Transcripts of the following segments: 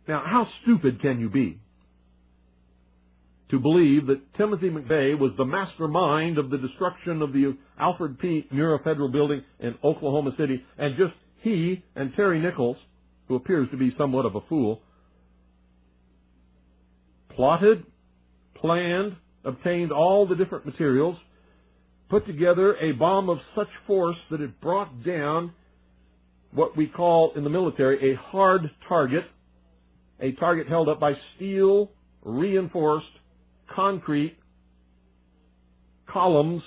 Now, how stupid can you be to believe that Timothy McVeigh was the mastermind of the destruction of the Alfred P. Murrah Federal Building in Oklahoma City, and just he and Terry Nichols, who appears to be somewhat of a fool, plotted, planned, obtained all the different materials, put together a bomb of such force that it brought down what we call in the military a hard target, a target held up by steel reinforced concrete columns,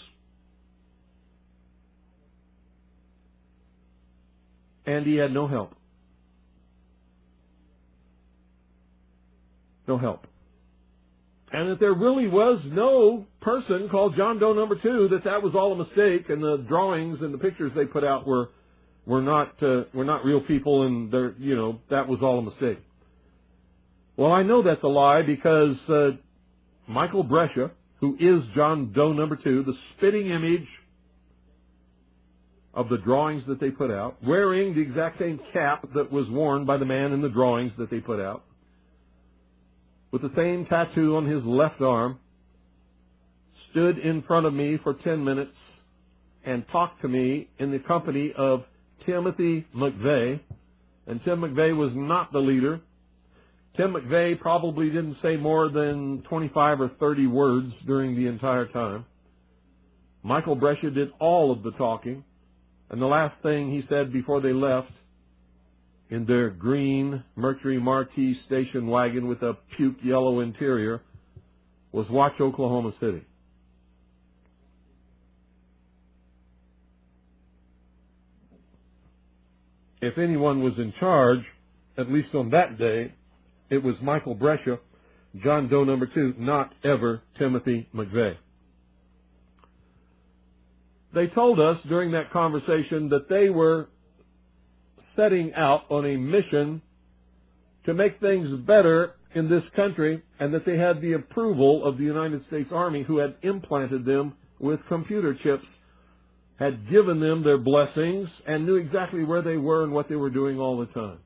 and he had no help. No help. And that there really was no person called John Doe number 2, that was all a mistake, and the drawings and the pictures they put out were not real people, and that was all a mistake. Well, I know that's a lie because Michael Brescia, who is John Doe number 2, the spitting image of the drawings that they put out, wearing the exact same cap that was worn by the man in the drawings that they put out, with the same tattoo on his left arm, stood in front of me for 10 minutes and talked to me in the company of Timothy McVeigh. And Tim McVeigh was not the leader. Tim McVeigh probably didn't say more than 25 or 30 words during the entire time. Michael Brescia did all of the talking. And the last thing he said before they left, in their green Mercury Marquis station wagon with a puke yellow interior, was watch Oklahoma City. If anyone was in charge, at least on that day, it was Michael Brescia, John Doe number 2, not ever Timothy McVeigh. They told us during that conversation that they were setting out on a mission to make things better in this country, and that they had the approval of the United States Army, who had implanted them with computer chips, had given them their blessings, and knew exactly where they were and what they were doing all the time.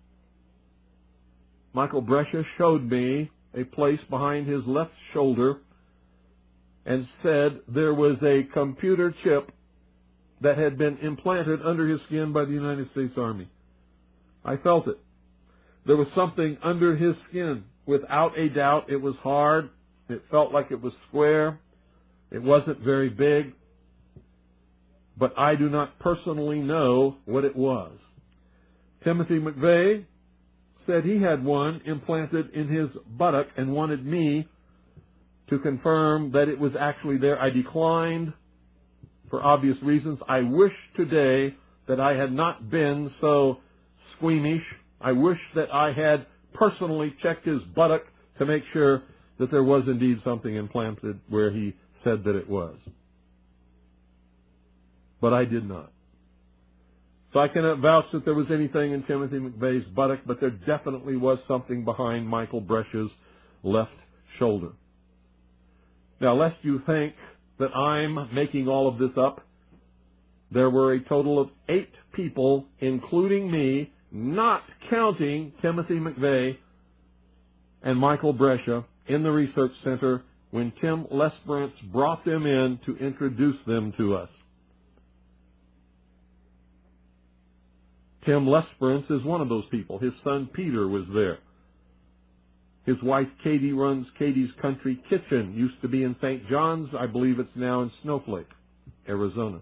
Michael Brescia showed me a place behind his left shoulder and said there was a computer chip that had been implanted under his skin by the United States Army. I felt it. There was something under his skin. Without a doubt, it was hard. It felt like it was square. It wasn't very big. But I do not personally know what it was. Timothy McVeigh said he had one implanted in his buttock and wanted me to confirm that it was actually there. I declined for obvious reasons. I wish today that I had not been so squeamish. I wish that I had personally checked his buttock to make sure that there was indeed something implanted where he said that it was. But I did not. So I cannot vouch that there was anything in Timothy McVeigh's buttock, but there definitely was something behind Michael Brescia's left shoulder. Now, lest you think that I'm making all of this up, there were a total of 8 people, including me, not counting Timothy McVeigh and Michael Brescia, in the research center when Tim Lesperance brought them in to introduce them to us. Tim Lesperance is one of those people. His son Peter was there. His wife Katie runs Katie's Country Kitchen. Used to be in St. John's. I believe it's now in Snowflake, Arizona.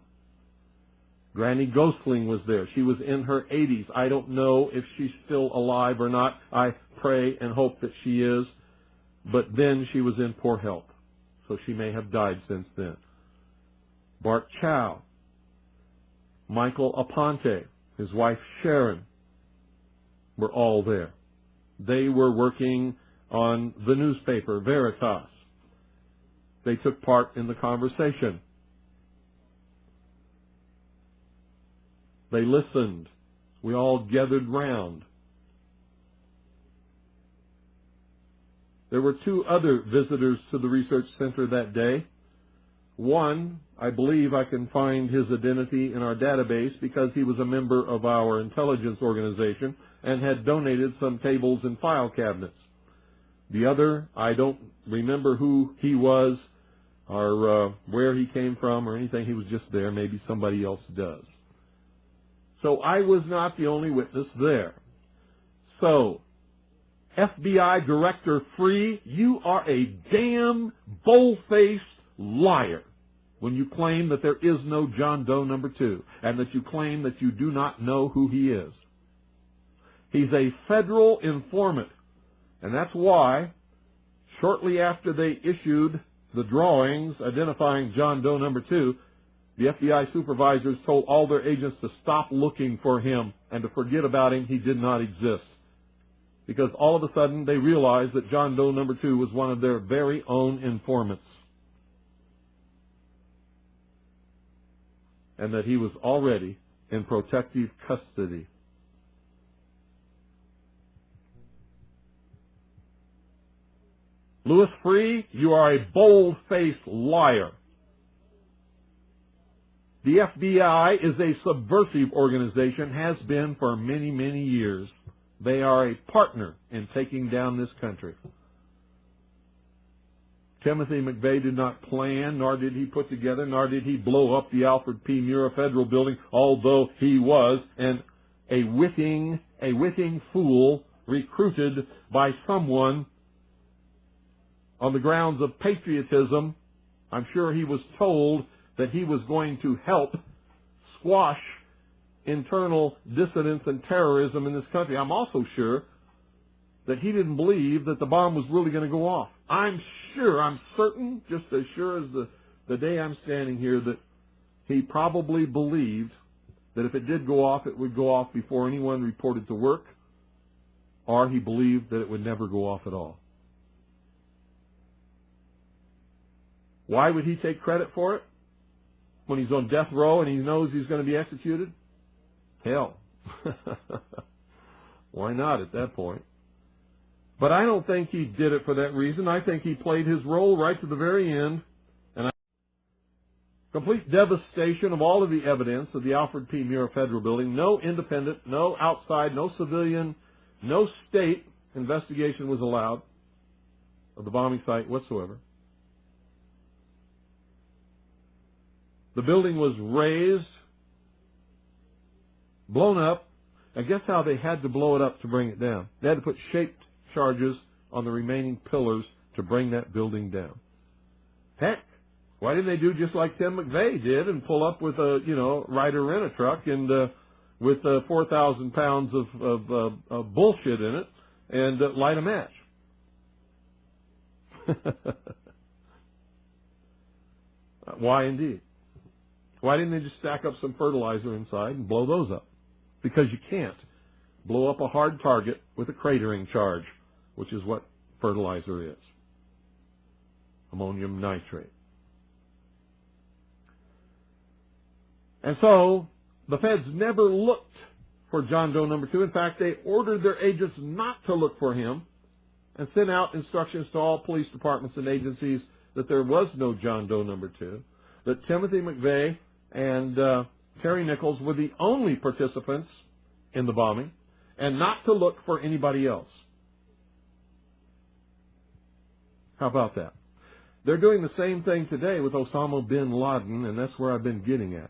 Granny Ghostling was there. She was in her 80s. I don't know if she's still alive or not. I pray and hope that she is. But then she was in poor health, so she may have died since then. Bart Chow, Michael Aponte, his wife Sharon, were all there. They were working on the newspaper Veritas. They took part in the conversation. They listened. We all gathered round. There were 2 other visitors to the research center that day. One, I believe I can find his identity in our database because he was a member of our intelligence organization. and had donated some tables and file cabinets. The other, I don't remember who he was or where he came from or anything. He was just there. Maybe somebody else does. So I was not the only witness there. So, FBI Director Free, you are a damn bold-faced liar when you claim that there is no John Doe number 2 and that you claim that you do not know who he is. He's a federal informant, and that's why shortly after they issued the drawings identifying John Doe number 2, the FBI supervisors told all their agents to stop looking for him and to forget about him. He did not exist. Because all of a sudden they realized that John Doe number 2 was one of their very own informants. And that he was already in protective custody. Louis Freeh, you are a bold-faced liar. The FBI is a subversive organization, has been for many, many years. They are a partner in taking down this country. Timothy McVeigh did not plan, nor did he put together, nor did he blow up the Alfred P. Murrah Federal Building, although he was a witting fool recruited by someone on the grounds of patriotism. I'm sure he was told that he was going to help squash internal dissidence and terrorism in this country. I'm also sure that he didn't believe that the bomb was really going to go off. I'm certain, just as sure as the day I'm standing here, that he probably believed that if it did go off, it would go off before anyone reported to work, or he believed that it would never go off at all. Why would he take credit for it when he's on death row and he knows he's going to be executed? Hell. Why not at that point? But I don't think he did it for that reason. I think he played his role right to the very end. And complete devastation of all of the evidence of the Alfred P. Murrah Federal Building. No independent, no outside, no civilian, no state investigation was allowed of the bombing site whatsoever. The building was razed, blown up, and guess how they had to blow it up to bring it down? They had to put shaped charges on the remaining pillars to bring that building down. Heck, why didn't they do just like Tim McVeigh did and pull up with a, Ryder rent-a-truck and with 4,000 pounds of bullshit in it and light a match? Why indeed? Why didn't they just stack up some fertilizer inside and blow those up? Because you can't blow up a hard target with a cratering charge, which is what fertilizer is. Ammonium nitrate. And so the feds never looked for John Doe number 2. In fact, they ordered their agents not to look for him and sent out instructions to all police departments and agencies that there was no John Doe number 2, that Timothy McVeigh and Terry Nichols were the only participants in the bombing, and not to look for anybody else. How about that? They're doing the same thing today with Osama bin Laden, and that's where I've been getting at.